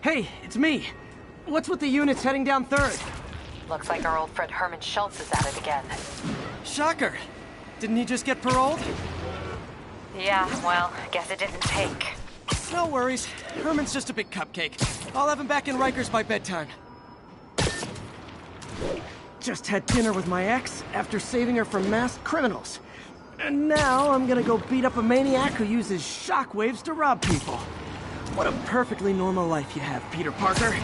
Hey, it's me. What's with the units heading down 3rd? Looks like our old friend Herman Schultz is at it again. Shocker. Didn't he just get paroled? Yeah, well, I guess it didn't take. No worries. Herman's just a big cupcake. I'll have him back in Rikers by bedtime. Just had dinner with my ex after saving her from masked criminals. And now I'm gonna go beat up a maniac who uses shockwaves to rob people. What a perfectly normal life you have, Peter Parker.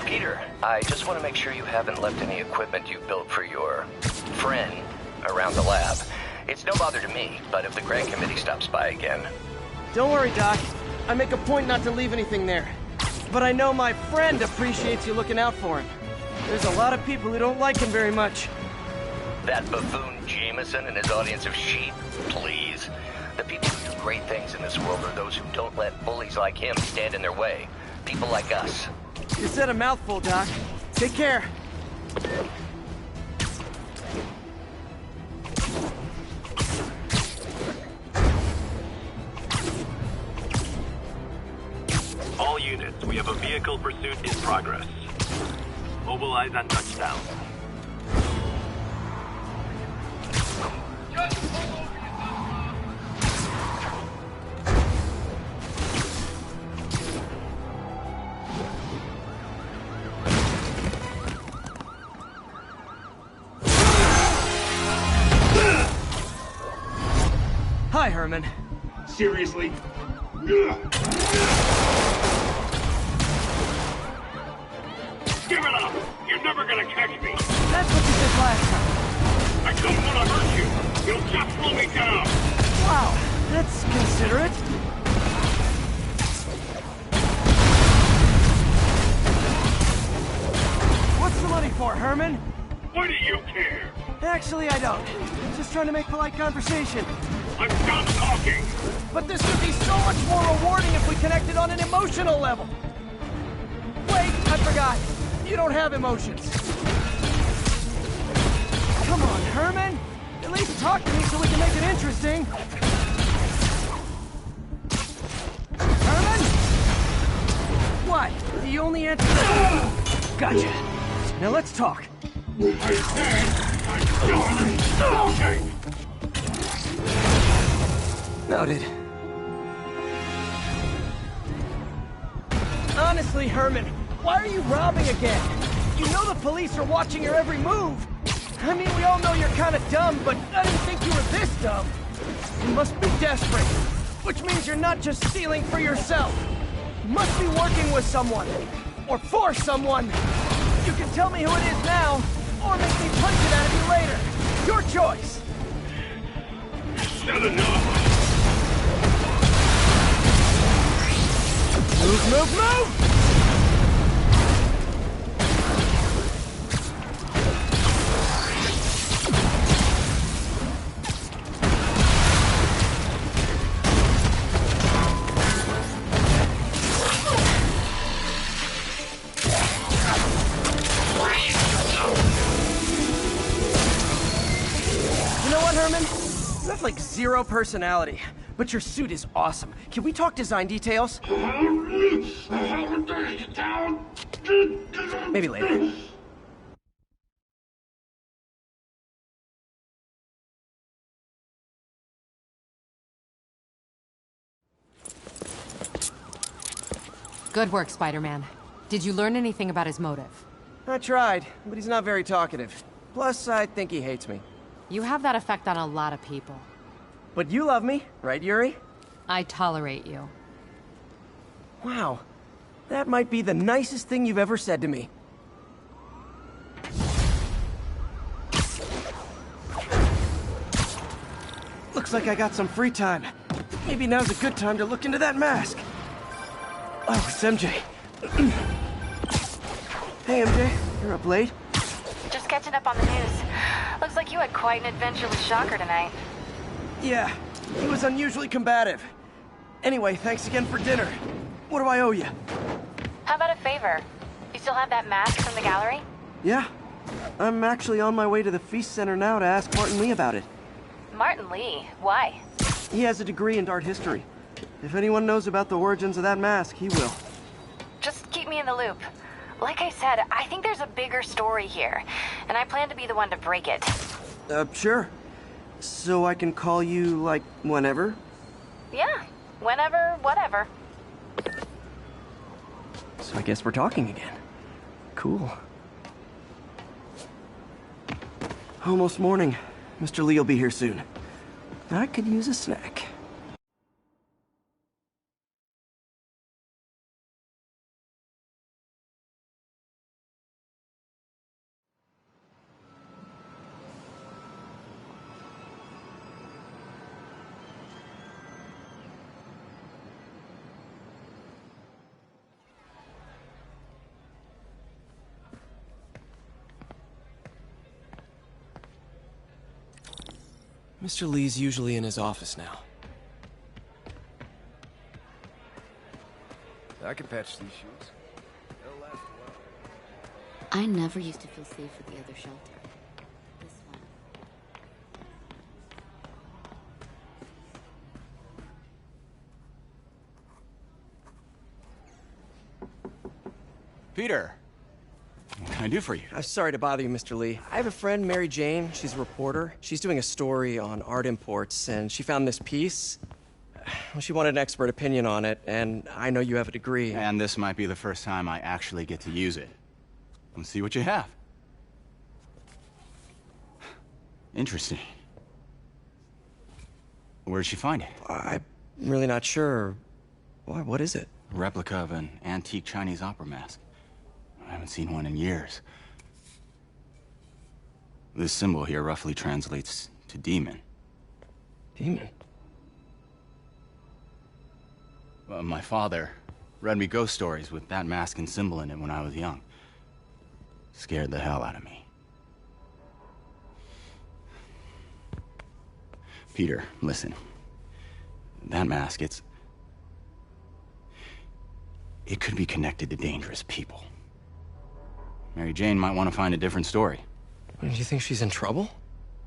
Peter, I just want to make sure you haven't left any equipment you built for your friend around the lab. It's no bother to me, but if the grant committee stops by again... Don't worry, Doc. I make a point not to leave anything there. But I know my friend appreciates you looking out for him. There's a lot of people who don't like him very much. That buffoon Jameson and his audience of sheep? Please. The people who do great things in this world are those who don't let bullies like him stand in their way. People like us. You said a mouthful, Doc. Take care. All units, we have a vehicle pursuit in progress. Mobilize on touchdown. Hi, Herman. Seriously? Give it up! You're never gonna catch me! That's what you did last time. I don't want to hurt you! You'll just slow me down! Wow, that's considerate. What's the money for, Herman? Why do you care? Actually, I don't. Just trying to make polite conversation. I'm done talking! But this would be so much more rewarding if we connected on an emotional level. Wait, I forgot. You don't have emotions. Come on, Herman. At least talk to me so we can make it interesting. Herman? What? You only answer... Gotcha. Now let's talk. I said I'm done talking! Noted. Honestly, Herman, why are you robbing again? You know the police are watching your every move. I mean, we all know you're kind of dumb, but I didn't think you were this dumb. You must be desperate, which means you're not just stealing for yourself. You must be working with someone, or for someone. You can tell me who it is now, or make me punch it out of you later. Your choice. Said enough! Move, move, move! You know what, Herman? You have like zero personality. But your suit is awesome. Can we talk design details? Maybe later. Good work, Spider-Man. Did you learn anything about his motive? I tried, but he's not very talkative. Plus, I think he hates me. You have that effect on a lot of people. But you love me, right, Yuri? I tolerate you. Wow. That might be the nicest thing you've ever said to me. Looks like I got some free time. Maybe now's a good time to look into that mask. Oh, it's MJ. Hey, MJ. You're up late? Just catching up on the news. Looks like you had quite an adventure with Shocker tonight. Yeah, he was unusually combative. Anyway, thanks again for dinner. What do I owe you? How about a favor? You still have that mask from the gallery? Yeah, I'm actually on my way to the Feast Center now to ask Martin Lee about it. Martin Lee? Why? He has a degree in art history. If anyone knows about the origins of that mask, he will. Just keep me in the loop. Like I said, I think there's a bigger story here, and I plan to be the one to break it. Sure. So I can call you, like, whenever? Yeah, whenever, whatever. So I guess we're talking again. Cool. Almost morning. Mr. Lee will be here soon. I could use a snack. Mr. Lee's usually in his office now. I can patch these shoes. They'll last a while. I never used to feel safe with the other shelter. This one. Peter! What can I do for you? I'm sorry to bother you, Mr. Lee. I have a friend, Mary Jane. She's a reporter. She's doing a story on art imports, and she found this piece. Well, she wanted an expert opinion on it, and I know you have a degree. And this might be the first time I actually get to use it. Let's see what you have. Interesting. Where did she find it? I'm really not sure. Why, what is it? A replica of an antique Chinese opera mask. I haven't seen one in years. This symbol here roughly translates to demon. Demon? My father read me ghost stories with that mask and symbol in it when I was young. Scared the hell out of me. Peter, listen. That mask, it could be connected to dangerous people. Mary Jane might want to find a different story. Do you think she's in trouble?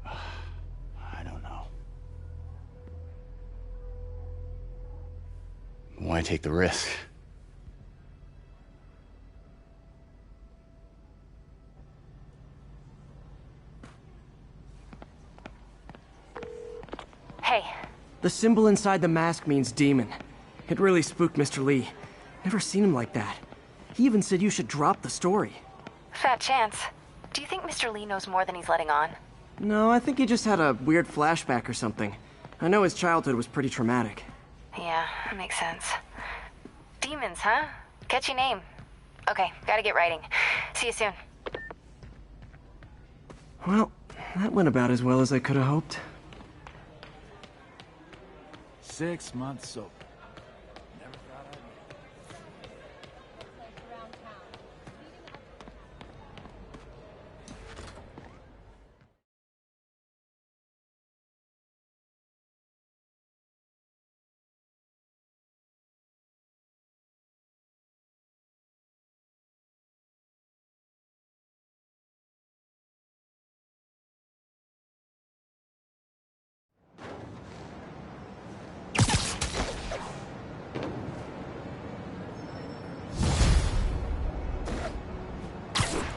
I don't know. Why take the risk? Hey, The symbol inside the mask means demon. It really spooked Mr. Lee. Never seen him like that. He even said you should drop the story. fat chance. Do you think Mr. Lee knows more than he's letting on? No, I think he just had a weird flashback or something. I know his childhood was pretty traumatic. Yeah, makes sense. Demons, huh? Catchy name. Okay, gotta get writing. See you soon. Well, that went about as well as I could have hoped. 6 months sober. Never thought I'd make it.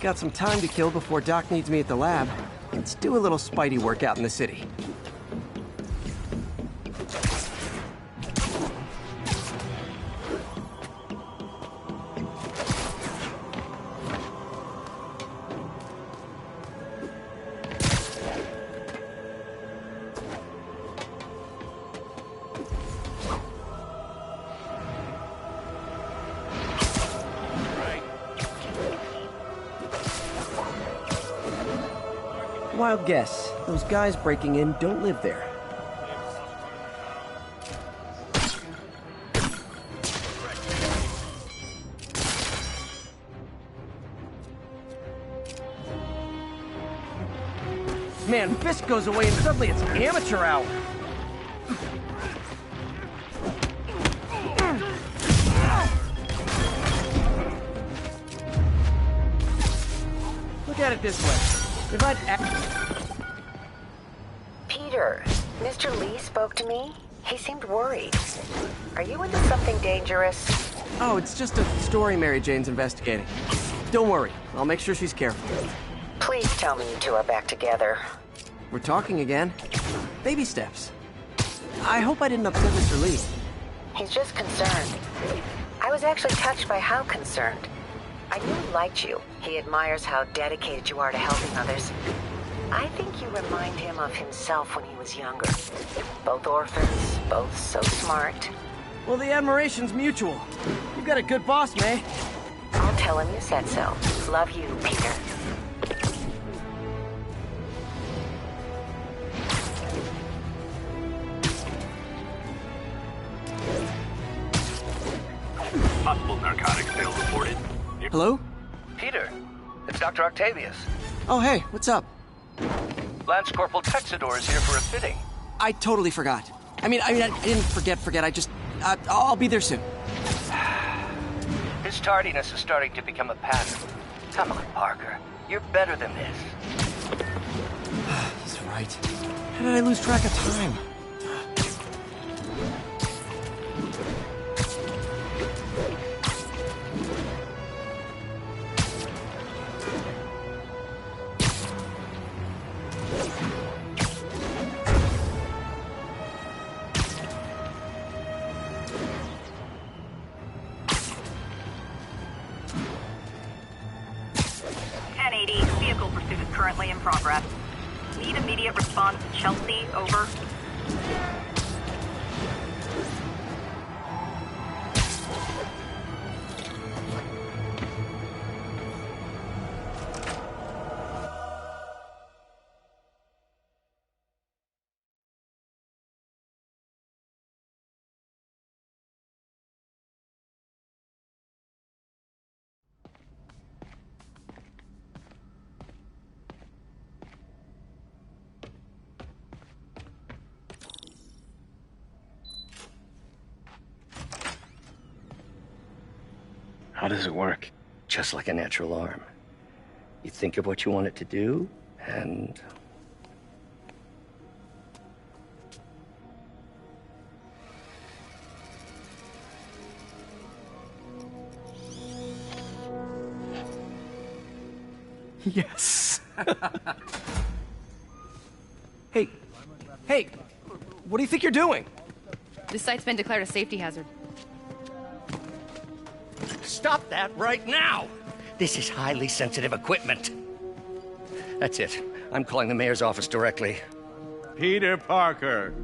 Got some time to kill before Doc needs me at the lab. Let's do a little Spidey workout in the city. Wild guess. Those guys breaking in don't live there. Man, Fisk goes away and suddenly it's amateur hour. Look at it this way. If I'd Peter, Mr. Lee spoke to me. He seemed worried. Are you into something dangerous? Oh, it's just a story Mary Jane's investigating. Don't worry, I'll make sure she's careful. Please tell me you two are back together. We're talking again. Baby steps. I hope I didn't upset Mr. Lee. He's just concerned. I was actually touched by how concerned. I knew he liked you. He admires how dedicated you are to helping others. I think you remind him of himself when he was younger. Both orphans, both so smart. Well, the admiration's mutual. You've got a good boss, May. I'll tell him you said so. Love you, Peter. Possible narcotic sale reported. Hello? Peter, it's Dr. Octavius. Oh, hey, what's up? Lance Corporal Texador is here for a fitting. I totally forgot. I didn't forget. I'll be there soon. His tardiness is starting to become a pattern. Come on, Parker. You're better than this. He's right. How did I lose track of time? Vehicle pursuit is currently in progress. Need immediate response to Chelsea, over. How does it work? Just like a natural arm. You think of what you want it to do, and... Yes. Hey, what do you think you're doing? This site's been declared a safety hazard. Stop that right now! This is highly sensitive equipment. That's it. I'm calling the mayor's office directly. Peter Parker,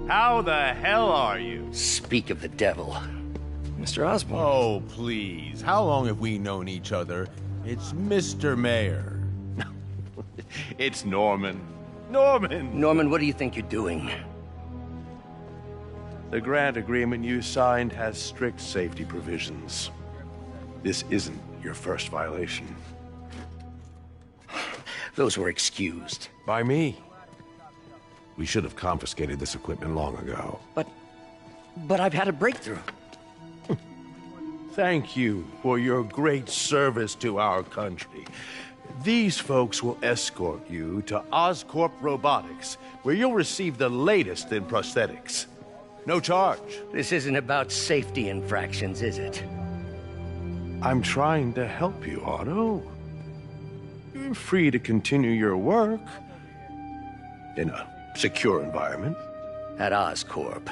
how the hell are you? Speak of the devil. Mr. Osborn. Oh, please. How long have we known each other? It's Mr. Mayor. It's Norman. Norman, what do you think you're doing? The grant agreement you signed has strict safety provisions. This isn't your first violation. Those were excused. By me. We should have confiscated this equipment long ago. But I've had a breakthrough. Thank you for your great service to our country. These folks will escort you to Oscorp Robotics, where you'll receive the latest in prosthetics. No charge. This isn't about safety infractions, is it? I'm trying to help you, Otto. You're free to continue your work in a secure environment. At Oscorp.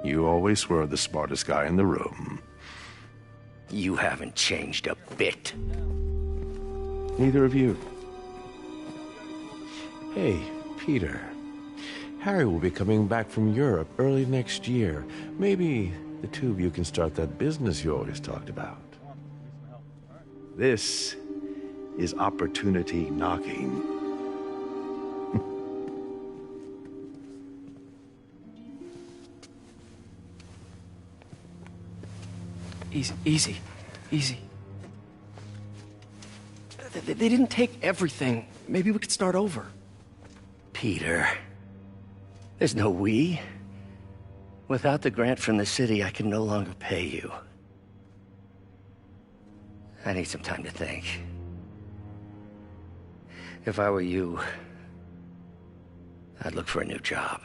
You always were the smartest guy in the room. You haven't changed a bit. Neither of you. Hey, Peter. Harry will be coming back from Europe early next year. Maybe the two of you can start that business you always talked about. This is opportunity knocking. Easy. They didn't take everything. Maybe we could start over. Peter. There's no we. Without the grant from the city, I can no longer pay you. I need some time to think. If I were you, I'd look for a new job.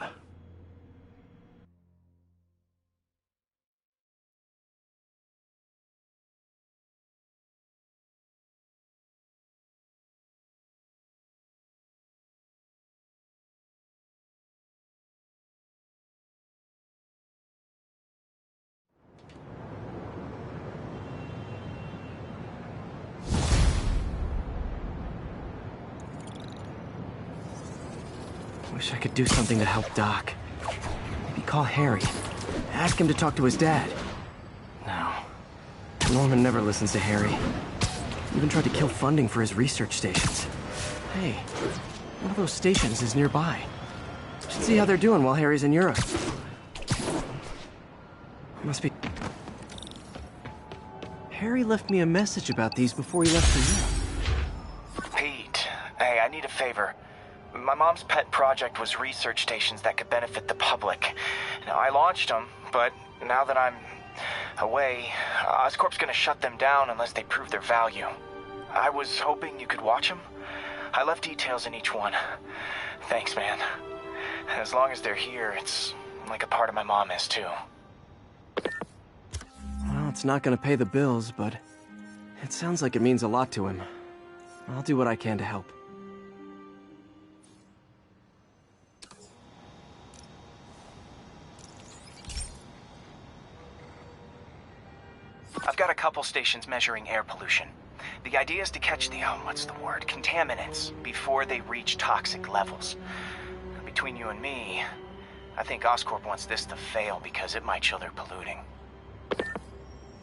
Wish I could do something to help Doc. Maybe call Harry. Ask him to talk to his dad. No. Norman never listens to Harry. Even tried to kill funding for his research stations. Hey, one of those stations is nearby. Should see how they're doing while Harry's in Europe. Must be... Harry left me a message about these before he left for Europe. Pete, hey, I need a favor. My mom's pet project was research stations that could benefit the public. Now, I launched them, but now that I'm away, Oscorp's gonna shut them down unless they prove their value. I was hoping you could watch them. I left details in each one. Thanks, man. As long as they're here, it's like a part of my mom is, too. Well, it's not gonna pay the bills, but it sounds like it means a lot to him. I'll do what I can to help. I've got a couple stations measuring air pollution. The idea is to catch the, contaminants before they reach toxic levels. Between you and me, I think Oscorp wants this to fail because it might show they're polluting.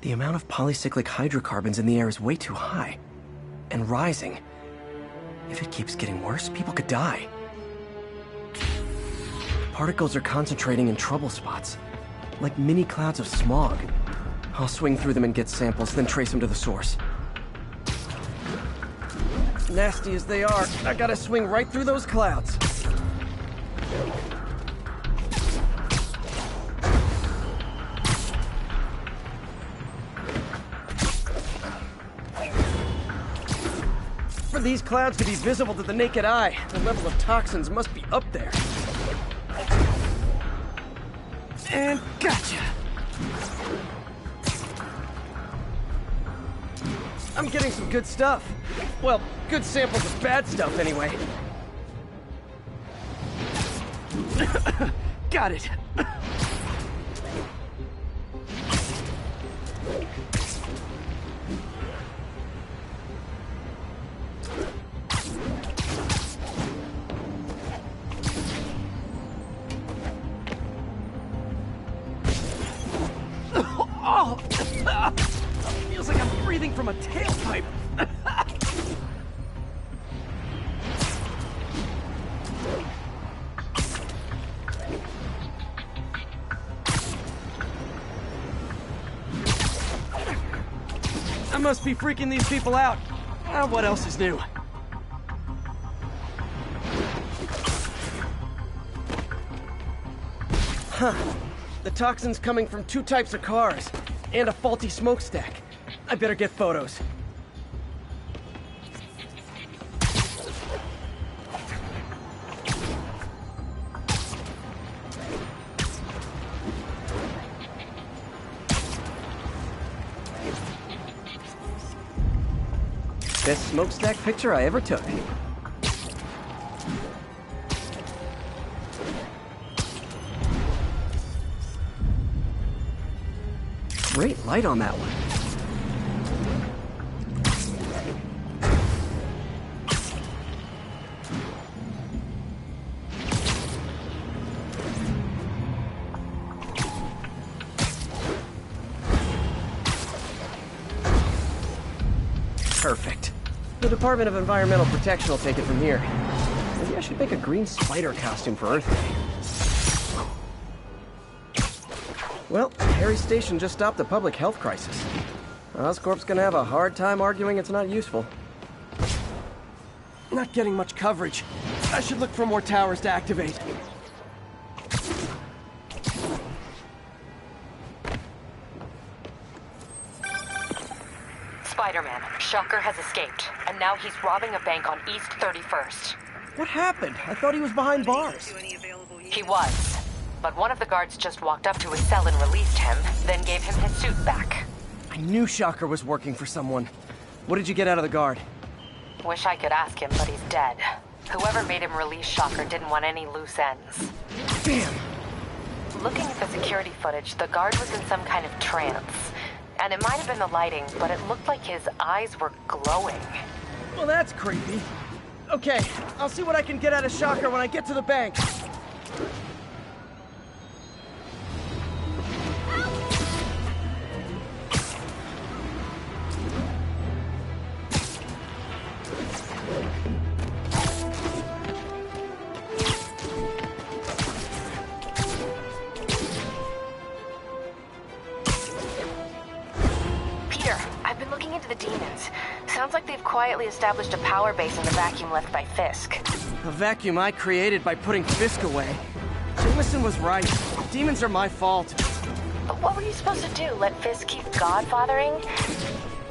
The amount of polycyclic hydrocarbons in the air is way too high. And rising. If it keeps getting worse, people could die. Particles are concentrating in trouble spots, like mini clouds of smog. I'll swing through them and get samples, then trace them to the source. Nasty as they are, I gotta swing right through those clouds. For these clouds to be visible to the naked eye, the level of toxins must be up there. And gotcha! I'm getting some good stuff. Well, good samples of bad stuff, anyway. Got it. Oh! Feels like I'm breathing from a tailpipe. I must be freaking these people out. What else is new? Huh. The toxin's coming from 2 types of cars, and a faulty smokestack. I better get photos. Best smokestack picture I ever took. Great light on that one. Perfect. The Department of Environmental Protection will take it from here. Maybe I should make a green spider costume for Earth Day. Well, Harry's station just stopped a public health crisis. Oscorp's gonna have a hard time arguing it's not useful. Not getting much coverage. I should look for more towers to activate. Spider-Man, Shocker has escaped, and now he's robbing a bank on East 31st. What happened? I thought he was behind bars. He was, but one of the guards just walked up to his cell and released him, then gave him his suit back. I knew Shocker was working for someone. What did you get out of the guard? Wish I could ask him, but he's dead. Whoever made him release Shocker didn't want any loose ends. Damn! Looking at the security footage, the guard was in some kind of trance. And it might have been the lighting, but it looked like his eyes were glowing. Well, that's creepy. Okay, I'll see what I can get out of Shocker when I get to the bank. Sounds like they've quietly established a power base in the vacuum left by Fisk. A vacuum I created by putting Fisk away. Jameson was right. Demons are my fault. But what were you supposed to do? Let Fisk keep godfathering?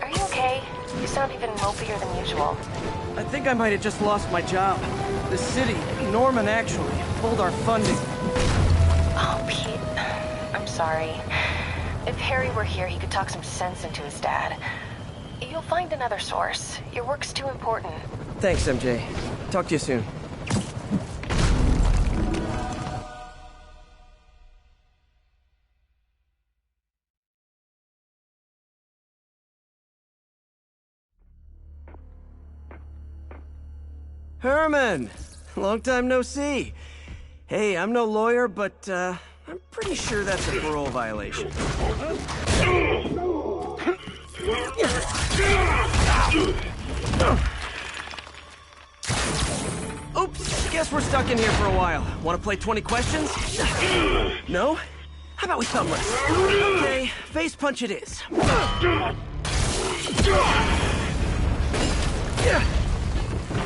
Are you okay? You sound even mopier than usual. I think I might have just lost my job. The city, Norman actually, pulled our funding. Oh, Pete. I'm sorry. If Harry were here, he could talk some sense into his dad. You'll find another source. Your work's too important. Thanks, MJ. Talk to you soon. Herman! Long time no see. Hey, I'm no lawyer, but, I'm pretty sure that's a parole violation. Oops, guess we're stuck in here for a while. Want to play 20 questions? No? How about we thumbless? Okay, face punch it is.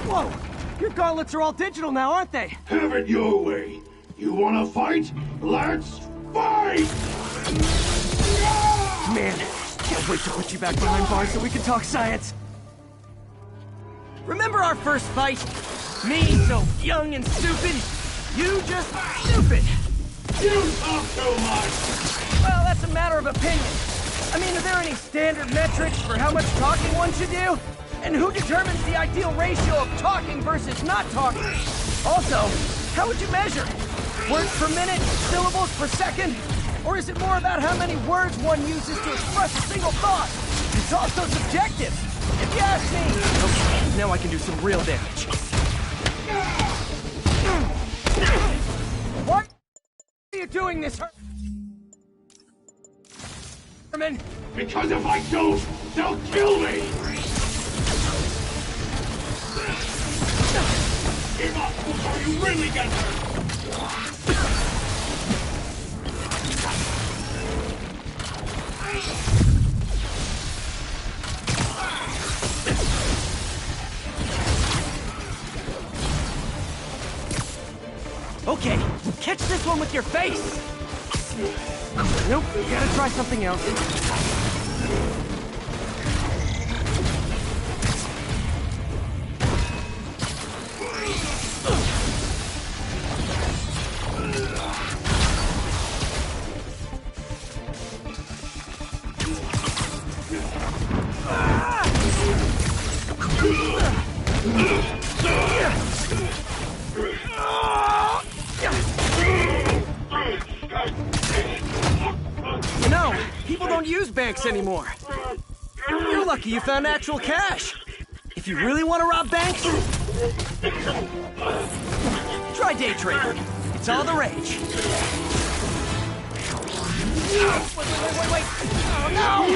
Whoa, your gauntlets are all digital now, aren't they? Have it your way. You wanna fight? Let's fight! Man, can't wait to put you back behind bars so we can talk science. Remember our first fight? Me, so young and stupid. You just stupid. You talk too much. Well, that's a matter of opinion. I mean, are there any standard metrics for how much talking one should do? And who determines the ideal ratio of talking versus not talking? Also, how would you measure? Words per minute? Syllables per second? Or is it more about how many words one uses to express a single thought? It's also subjective, if you ask me. Okay, now I can do some real damage. Why are you doing this, Herman? Because if I don't, they'll kill me! Give up before you really get hurt! Okay, catch this one with your face! Nope, you gotta try something else. You know, people don't use banks anymore. You're lucky you found actual cash. If you really want to rob banks, try day trading. It's all the rage. Wait. Oh, no!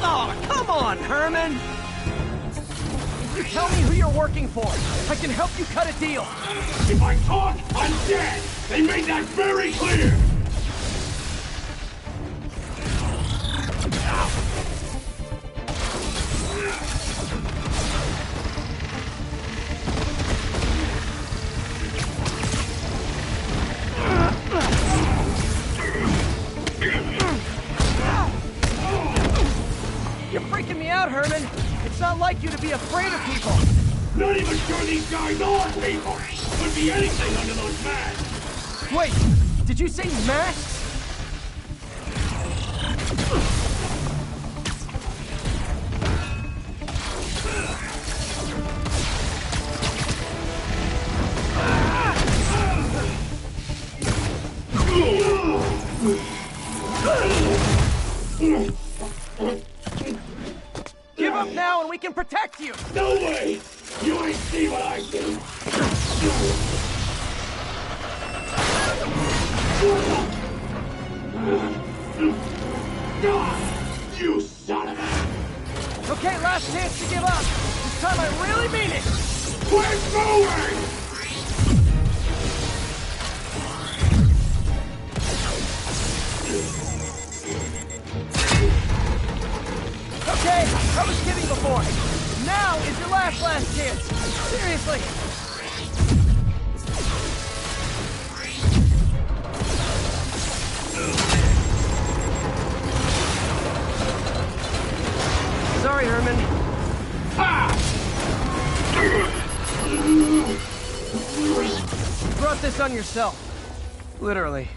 Oh, come on, Herman! If you tell me who you're working for, I can help you cut a deal. If I talk, I'm dead! They made that very clear! out, Herman. It's not like you to be afraid of people. Not even sure these guys are people. Could be anything under those masks. Wait, did you say masks? Give up now and we can protect you! No way! You ain't see what I do! You son of a... Okay, last chance to give up. This time I really mean it! Quit moving! Okay, I was kidding before. Now is your last chance. Seriously. Sorry, Herman. You brought this on yourself. Literally.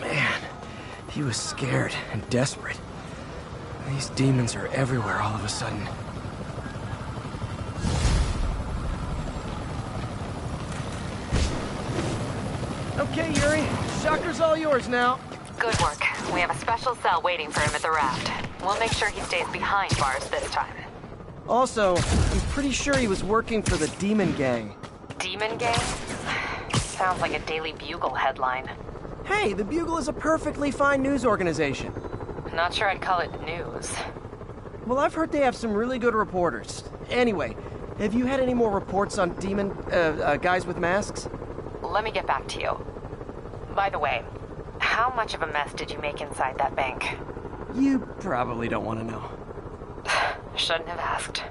Man, he was scared and desperate. These demons are everywhere all of a sudden. Okay, Yuri. Shocker's all yours now. Good work. We have a special cell waiting for him at the raft. We'll make sure he stays behind bars this time. Also, I'm pretty sure he was working for the Demon Gang. Demon Gang? Sounds like a Daily Bugle headline. Hey, the Bugle is a perfectly fine news organization. Not sure I'd call it news. Well, I've heard they have some really good reporters. Anyway, have you had any more reports on demon, guys with masks? Let me get back to you. By the way, how much of a mess did you make inside that bank? You probably don't want to know. Shouldn't have asked.